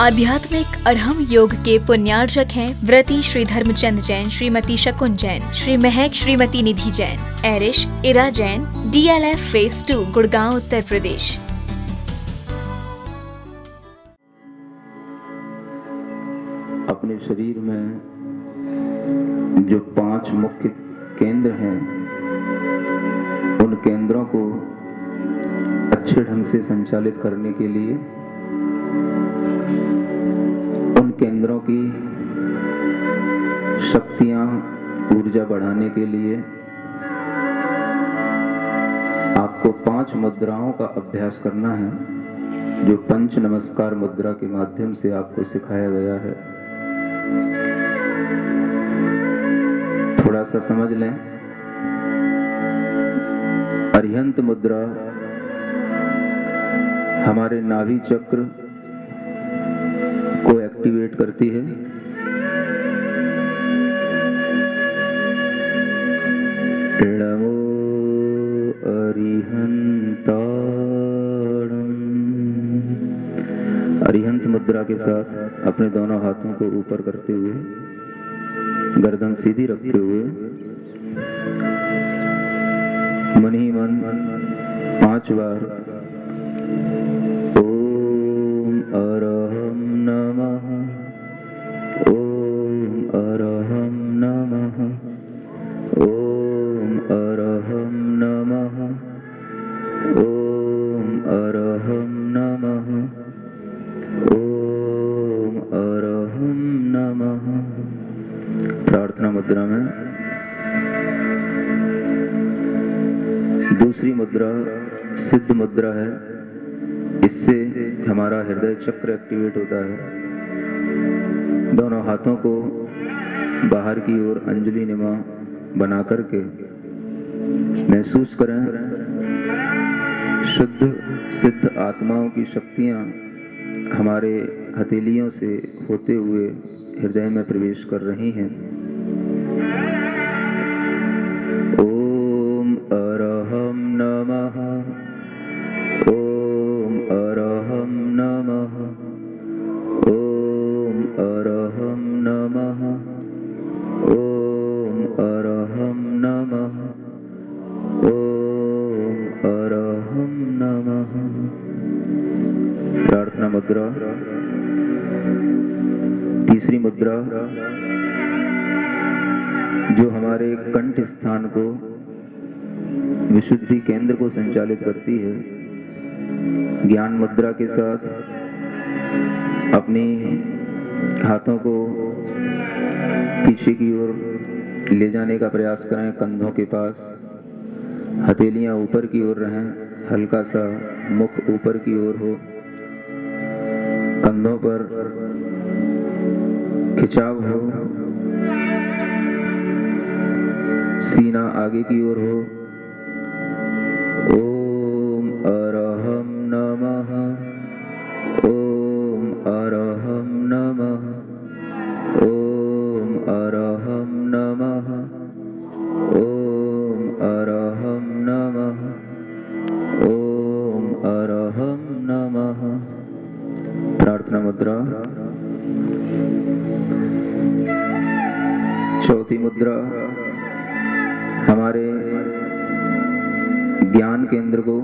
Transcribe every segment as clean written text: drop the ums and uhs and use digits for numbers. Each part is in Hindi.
आध्यात्मिक अरहम योग के पुण्यार्जक हैं व्रती श्री धर्मचंद जैन, श्रीमती शकुन जैन, श्री महक श्रीमती निधि जैन, एरिश इरा जैन, DLF फेज 2 गुड़गांव उत्तर प्रदेश। अपने शरीर में जो 5 मुख्य केंद्र हैं, उन केंद्रों को अच्छे ढंग से संचालित करने के लिए, उन केंद्रों की शक्तियां, ऊर्जा बढ़ाने के लिए आपको 5 मुद्राओं का अभ्यास करना है, जो पंच नमस्कार मुद्रा के माध्यम से आपको सिखाया गया है। थोड़ा सा समझ लें। अरिहंत मुद्रा हमारे नाभि चक्र को एक्टिवेट करती है। नमो अरिहंताणं। अरिहंत मुद्रा के साथ अपने दोनों हाथों को ऊपर करते हुए, गर्दन सीधी रखते हुए, मन ही मन 5 बार ओम अरहम नमः, ओम अरहम नमः, ओम अरहम नमः, ओम अरहम नमः, ओम अरहम नमः। प्रार्थना मुद्रा में दूसरी मुद्रा सिद्ध मुद्रा है। इससे हमारा हृदय चक्र एक्टिवेट होता है। दोनों हाथों को बाहर की ओर अंजलि निमा बना करके महसूस करें, शुद्ध सिद्ध आत्माओं की शक्तियां हमारे हथेलियों से होते हुए हृदय में प्रवेश कर रही हैं। ओम अरहम नमः, ओम अरहम नमः, ओम अरहम नमः, ओम अरहम नमः, ओम अरहम नमः। प्रार्थना मुद्रा। तीसरी मुद्रा जो हमारे कंठ स्थान को, विशुद्धि केंद्र को संचालित करती है, ज्ञान मुद्रा के साथ अपनी हाथों को पीछे की ओर ले जाने का प्रयास करें। कंधों के पास हथेलियां ऊपर की ओर रहें, हल्का सा मुख ऊपर की ओर हो, कंधों पर खिंचाव हो, सीना आगे की ओर हो। ओम अरहम नमः, ओम अरहम नमः, ओम अरहम नमः, ओम अरहम नमः, ओम अरहम नमः। प्रार्थना मुद्रा। चौथी मुद्रा हमारे ज्ञान केंद्र को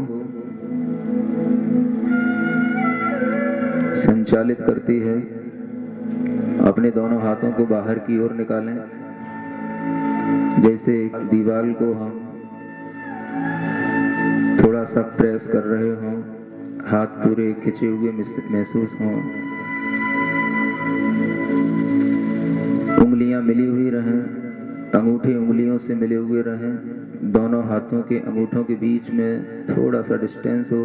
संचालित करती है। अपने दोनों हाथों को बाहर की ओर निकालें, जैसे दीवार को हम थोड़ा सा प्रेस कर रहे हों, हाथ पूरे खिंचे हुए महसूस हों, उंगलियां मिली हुई रहें, अंगूठे उंगलियों से मिले हुए रहें, दोनों हाथों के अंगूठों के बीच में थोड़ा सा डिस्टेंस हो।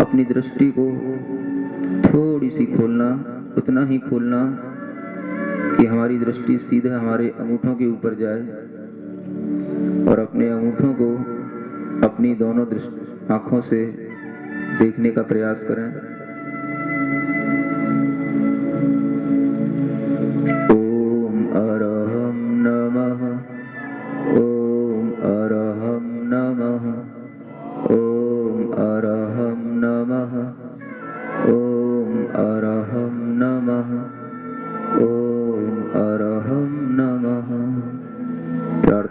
अपनी दृष्टि को थोड़ी सी खोलना, उतना ही खोलना कि हमारी दृष्टि सीधे हमारे अंगूठों के ऊपर जाए, और अपने अंगूठों को अपनी दोनों आंखों से देखने का प्रयास करें। ओम अरहम नमः, ओम अरहम नमः, ओम अरहम नमः, ओम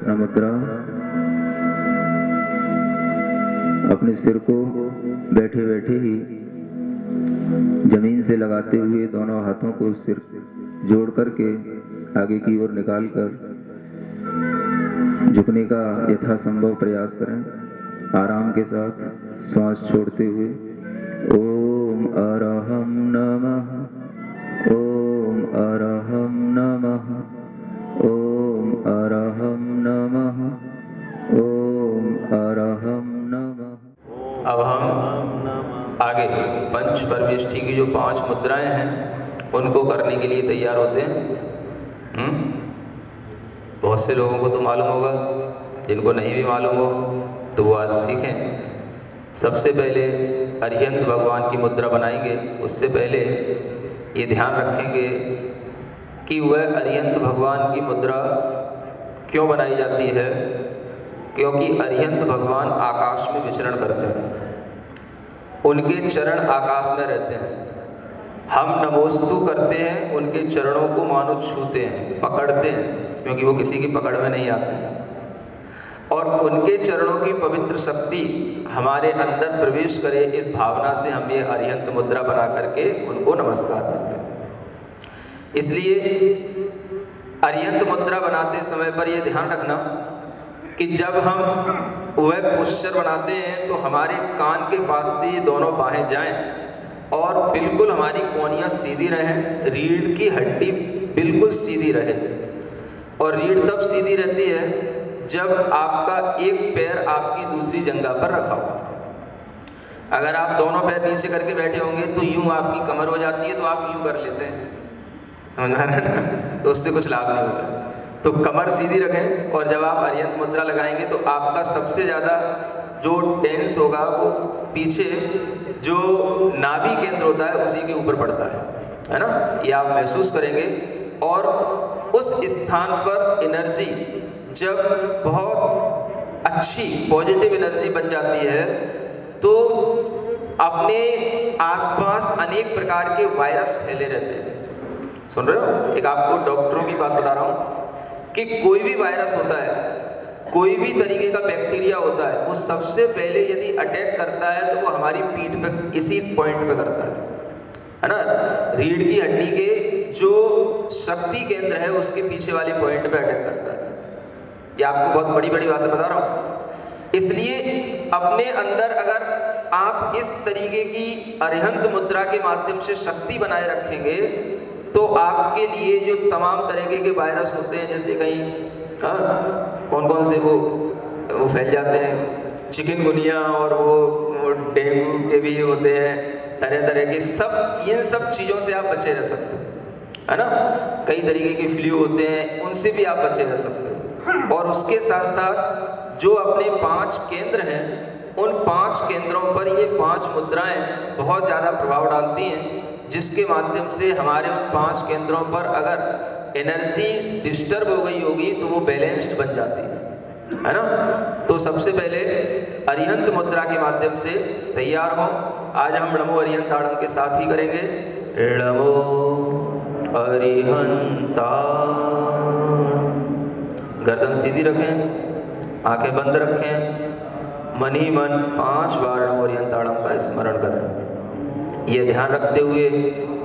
प्रार्थना मुद्रा। अपने सिर को बैठे बैठे ही जमीन से लगाते हुए दोनों हाथों को सिर जोड़ करके आगे की ओर निकाल कर झुकने का यथासंभव प्रयास करें। आराम के साथ श्वास छोड़ते हुए ओम अरहम नमः, ओम अरहम नमः, ओम अरहम नमः, ओम अरहम नमः। अब हम आगे पंच परमेष्ठी की जो 5 मुद्राएं हैं उनको करने के लिए तैयार होते हैं। बहुत से लोगों को तो मालूम होगा, जिनको नहीं भी मालूम हो तो वो आज सीखें। सबसे पहले अरिहंत भगवान की मुद्रा बनाएंगे। उससे पहले ये ध्यान रखेंगे कि वह अरिहंत भगवान की मुद्रा क्यों बनाई जाती है, क्योंकि अरिहंत भगवान आकाश में विचरण करते हैं, उनके चरण आकाश में रहते हैं। हम नमोस्तु करते हैं, उनके चरणों को मानो छूते हैं, पकड़ते हैं, क्योंकि वो किसी की पकड़ में नहीं आते हैं। और उनके चरणों की पवित्र शक्ति हमारे अंदर प्रवेश करे, इस भावना से हम ये अरिहंत मुद्रा बना करके उनको नमस्कार करते हैं। इसलिए अरिहंत मुद्रा बनाते समय पर यह ध्यान रखना कि जब हम वह पोस्चर बनाते हैं तो हमारे कान के पास से ये दोनों बाहें जाएं और बिल्कुल हमारी कोहनियाँ सीधी रहें, रीढ़ की हड्डी बिल्कुल सीधी रहे। और रीढ़ तब सीधी रहती है जब आपका एक पैर आपकी दूसरी जंघा पर रखा हो। अगर आप दोनों पैर नीचे करके बैठे होंगे तो यूं आपकी कमर हो जाती है, तो आप यूं कर लेते हैं, समझ आ रहा है ना, तो उससे कुछ लाभ नहीं होता। तो कमर सीधी रखें और जब आप अरिहंत मुद्रा लगाएंगे तो आपका सबसे ज़्यादा जो टेंस होगा वो पीछे जो नाभि केंद्र होता है उसी के ऊपर पड़ता है ना, ये आप महसूस करेंगे। और उस स्थान पर एनर्जी जब बहुत अच्छी पॉजिटिव एनर्जी बन जाती है तो अपने आसपास अनेक प्रकार के वायरस फैले रहते हैं। सुन रहे हो? एक आपको डॉक्टरों की बात बता रहा हूँ कि कोई भी वायरस होता है, कोई भी तरीके का बैक्टीरिया होता है, वो सबसे पहले यदि अटैक करता है तो वो हमारी पीठ पे, इसी पॉइंट पे करता है ना, रीढ़ की हड्डी के जो शक्ति केंद्र है उसके पीछे वाले पॉइंट पे अटैक करता है। ये आपको बहुत बड़ी बड़ी बातें बता रहा हूँ। इसलिए अपने अंदर अगर आप इस तरीके की अरिहंत मुद्रा के माध्यम से शक्ति बनाए रखेंगे तो आपके लिए जो तमाम तरीके के वायरस होते हैं, जैसे कहीं कौन कौन से वो फैल जाते हैं, चिकनगुनिया और वो डेंगू के भी होते हैं, तरह तरह के सब, इन सब चीज़ों से आप बचे रह सकते हो, है ना। कई तरीके के फ्लू होते हैं, उनसे भी आप बचे रह सकते हो। और उसके साथ साथ जो अपने 5 केंद्र हैं, उन 5 केंद्रों पर ये 5 मुद्राएं बहुत ज़्यादा प्रभाव डालती हैं, जिसके माध्यम से हमारे उन 5 केंद्रों पर अगर एनर्जी डिस्टर्ब हो गई होगी तो वो बैलेंस्ड बन जाती है ना। तो सबसे पहले अरिहंत मुद्रा के माध्यम से तैयार हो। आज हम नमो अरिहंताणम के साथ ही करेंगे। नमो अरिहंताणम। गर्दन सीधी रखें, आंखें बंद रखें, मन ही मन 5 बार नमो अरिहंताणम का स्मरण करें, ये ध्यान रखते हुए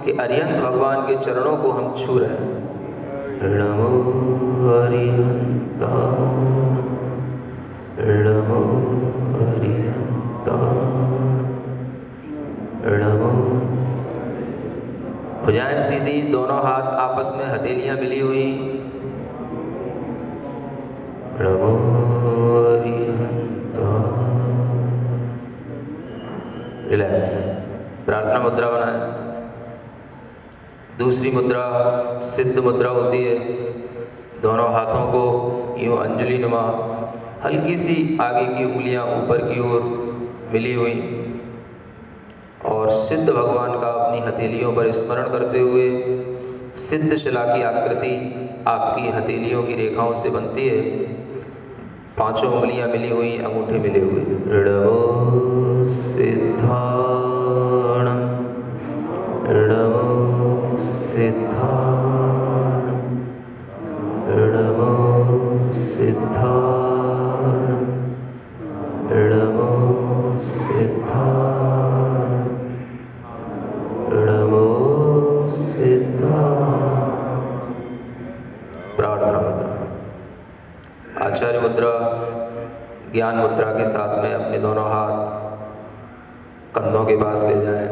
कि अरिहंत भगवान के चरणों को हम छू रहे हैं। नमो अरिहंताणम, नमो अरिहंताणम, नमो। भुजाएं सीधी, दोनों हाथ आपस में हथेलियां मिली हुई। नमो अरिहंताणम। रिलैक्स। प्रार्थना मुद्रा बनाए। दूसरी मुद्रा सिद्ध मुद्रा होती है। दोनों हाथों को यूं अंजलि नुमा हल्की सी आगे की उंगलियां ऊपर की ओर मिली हुई और सिद्ध भगवान का अपनी हथेलियों पर स्मरण करते हुए सिद्ध शिला की आकृति आपकी हथेलियों की रेखाओं से बनती है। 5 उंगलियां मिली हुई, अंगूठे मिले हुए। नमो सिद्धाणम, नमो सिद्धाणम, नमो सिद्धाणम। आचार्य मुद्रा, ज्ञान मुद्रा के साथ में अपने दोनों हाथ कंधों के पास ले जाएं,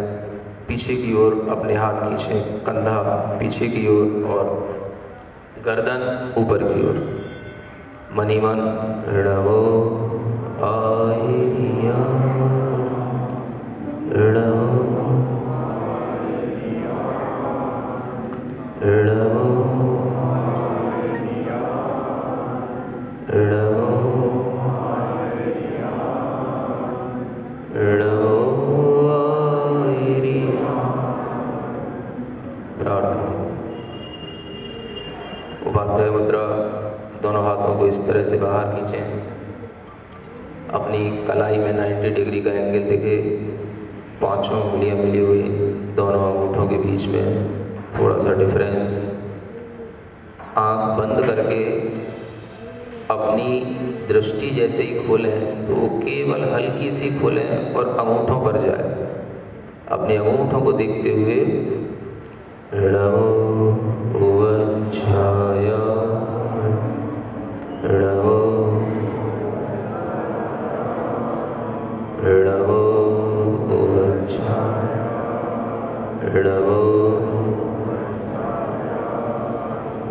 पीछे की ओर अपने हाथ खींचें, कंधा पीछे की ओर और गर्दन ऊपर की ओर। मनी मन रणवो आयरिया रणवो रणवो रणवो रणवो आयरिया। प्रार्थना। उपाध्याय मुद्रा, दोनों हाथों को इस तरह से बाहर खींचें, अपनी कलाई में 90 डिग्री का एंगल दिखे, पांचों उंगलियां मिली हुई, दोनों अंगूठों के बीच में थोड़ा सा डिफरेंस। आंख बंद करके अपनी दृष्टि जैसे ही खोलें तो केवल हल्की सी खोलें और अंगूठों पर जाए। अपने अंगूठों को देखते हुए रणवो वज्राया रणवो रणवो वज्राया रणवो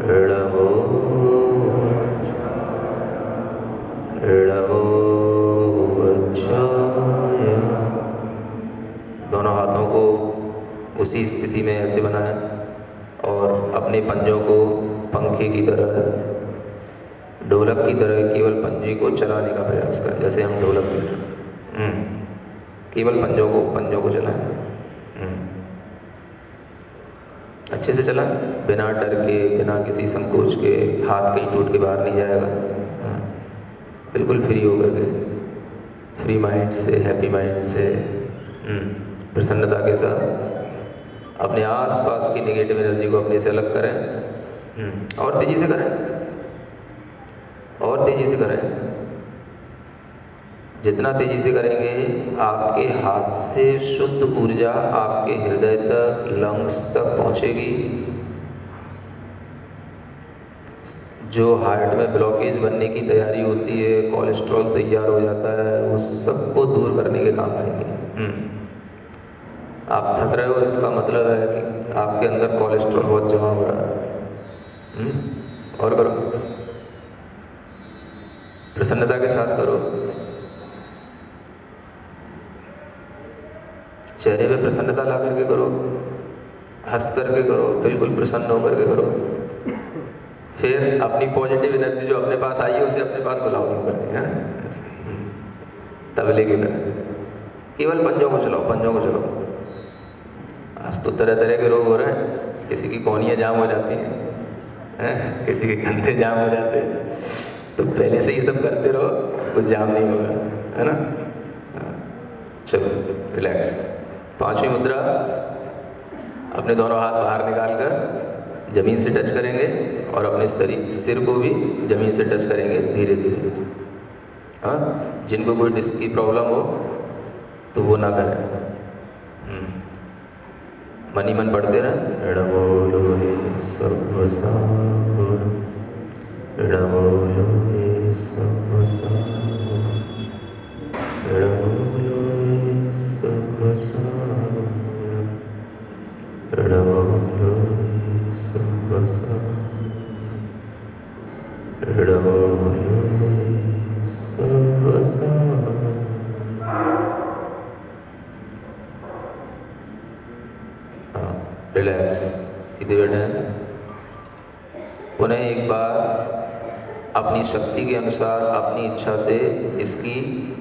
रणवो रणवो वज्राया। दोनों हाथों को उसी स्थिति में ऐसे बनाएं और अपने पंजों को पंखे की तरह, ढोलक की तरह केवल पंजे को चलाने का प्रयास करें, जैसे हम ढोलक की तरह केवल पंजों को चलाएं। अच्छे से चलाएं, बिना डर के, बिना किसी संकोच के। हाथ कहीं टूट के बाहर नहीं जाएगा। बिल्कुल फ्री होकर के, फ्री माइंड से, हैप्पी माइंड से, प्रसन्नता के साथ अपने आसपास की नेगेटिव एनर्जी को अपने से अलग करें। और तेजी से करें, और तेजी से करें। जितना तेजी से करेंगे, आपके हाथ से शुद्ध ऊर्जा आपके हृदय तक, लंग्स तक पहुंचेगी। जो हार्ट में ब्लॉकेज बनने की तैयारी होती है, कोलेस्ट्रॉल तैयार हो जाता है, वो सबको दूर करने के काम आएंगे। आप थक रहे हो, इसका मतलब है कि आपके अंदर कोलेस्ट्रॉल बहुत जमा हो रहा है। और करो, प्रसन्नता के साथ करो, चेहरे पे प्रसन्नता ला करके करो, हंस करके करो, बिल्कुल प्रसन्न होकर के करो। फिर अपनी पॉजिटिव एनर्जी जो अपने पास आई है उसे अपने पास बुलाओ यूं करके, हैं? तबले की तरह केवल पंजों को चलाओ, पंजों को चलाओ। आज तो तरह तरह के रोग हो रहे हैं, किसी की कोहनियाँ जाम हो जाती हैं, किसी के कंधे जाम हो जाते हैं। तो पहले से ये सब करते रहो, कुछ जाम नहीं होगा, है ना। चलो रिलैक्स। पांचवी मुद्रा, अपने दोनों हाथ बाहर निकालकर जमीन से टच करेंगे और अपने सिर को भी जमीन से टच करेंगे धीरे धीरे। हाँ, जिनको कोई डिस्क की प्रॉब्लम हो तो वो ना करें। मनी मन पढ़ते रहे, रणवो सर्वसार रणवो सर्वसार रणवो सर्वसार रणवो सर्वसार रणवो सर्वसार। रिलैक्स, सीधे बैठे। पुनः एक बार अपनी शक्ति के अनुसार, अपनी इच्छा से इसकी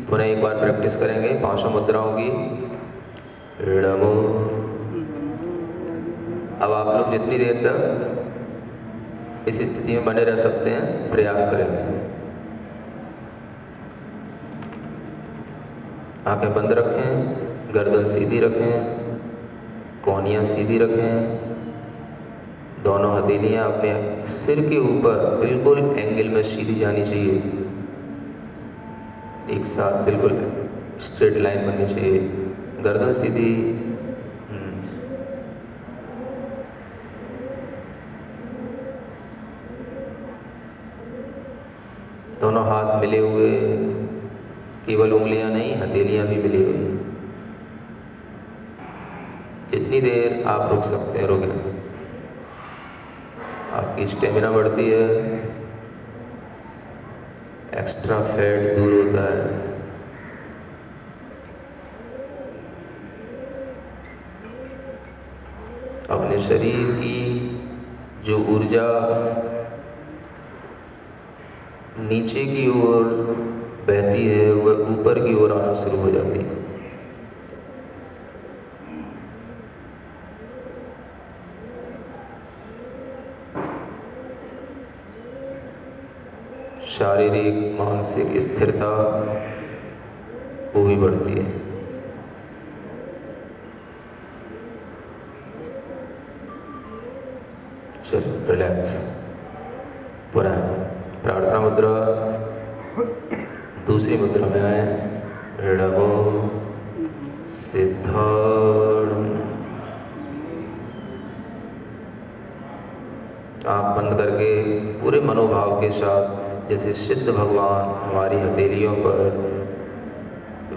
पुनः एक बार प्रैक्टिस करेंगे, पांचों मुद्राओं की। रणवो। अब आप लोग जितनी देर तक इस स्थिति में बने रह सकते हैं प्रयास करेंगे। आंखें बंद रखें, गर्दन सीधी रखें, कोहनियाँ सीधी रखें, दोनों हथेलियाँ अपने सिर के ऊपर बिल्कुल एंगल में सीधी जानी चाहिए, एक साथ बिल्कुल स्ट्रेट लाइन बननी चाहिए, गर्दन सीधी। दोनों हाथ मिले हुए, केवल उंगलियां नहीं, हथेलियां भी मिली हुई हैं। जितनी देर आप रुक सकते हैं रुकें। आपकी स्टेमिना बढ़ती है, एक्स्ट्रा फैट दूर होता है। अपने शरीर की जो ऊर्जा नीचे की ओर बहती है वह ऊपर की ओर आना शुरू हो जाती है। शारीरिक मानसिक स्थिरता वो भी बढ़ती है। चलो रिलैक्स। पुनः प्रार्थना मुद्रा, दूसरी मुद्रा में आए। नमो सिद्धार्थ। आँख बंद करके पूरे मनोभाव के साथ जैसे सिद्ध भगवान हमारी हथेलियों पर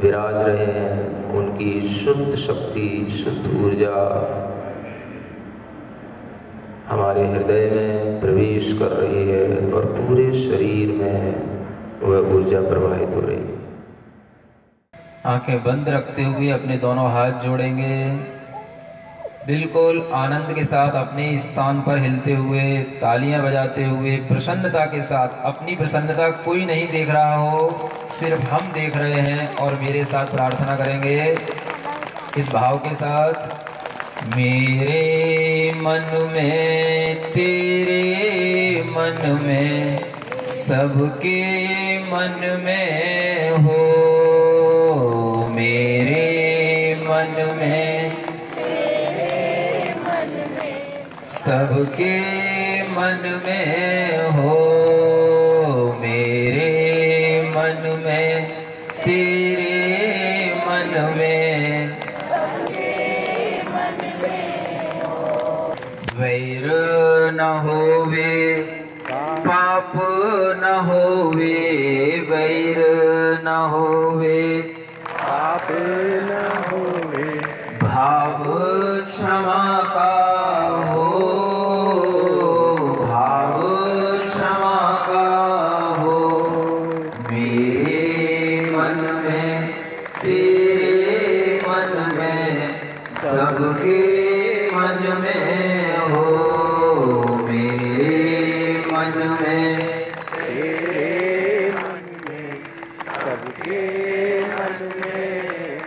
विराज रहे हैं, उनकी शुद्ध शक्ति, शुद्ध ऊर्जा हमारे हृदय में प्रवेश कर रही है और पूरे शरीर में वह ऊर्जा प्रवाहित हो रही है। आंखें बंद रखते हुए अपने दोनों हाथ जोड़ेंगे। बिल्कुल आनंद के साथ अपने स्थान पर हिलते हुए, तालियां बजाते हुए, प्रसन्नता के साथ। अपनी प्रसन्नता कोई नहीं देख रहा हो, सिर्फ हम देख रहे हैं। और मेरे साथ प्रार्थना करेंगे इस भाव के साथ। मेरे मन में, तेरे मन में, सबके मन में हो। मेरे मन में, सबके मन में हो। मेरे मन में, तेरे मन में, वैर न होवे, पाप न होवे, वैर न होवे, पाप न होवे, भाव क्षमा का हो, भाव क्षमा का हो। मेरे मन में, तेरे मन में, सबके मन में हो। मेरे मन में, तेरे मन में, सबके मन में।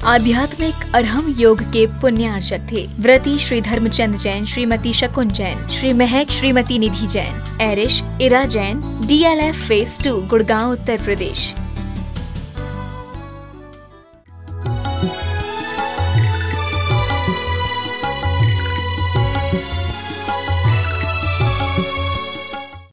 आध्यात्मिक अरहम योग के पुण्यार्चक थे व्रती श्री धर्मचंद जैन, श्रीमती शकुन जैन, श्री महक श्रीमती निधि जैन, एरिश इरा जैन, DLF फेज 2 गुड़गांव उत्तर प्रदेश।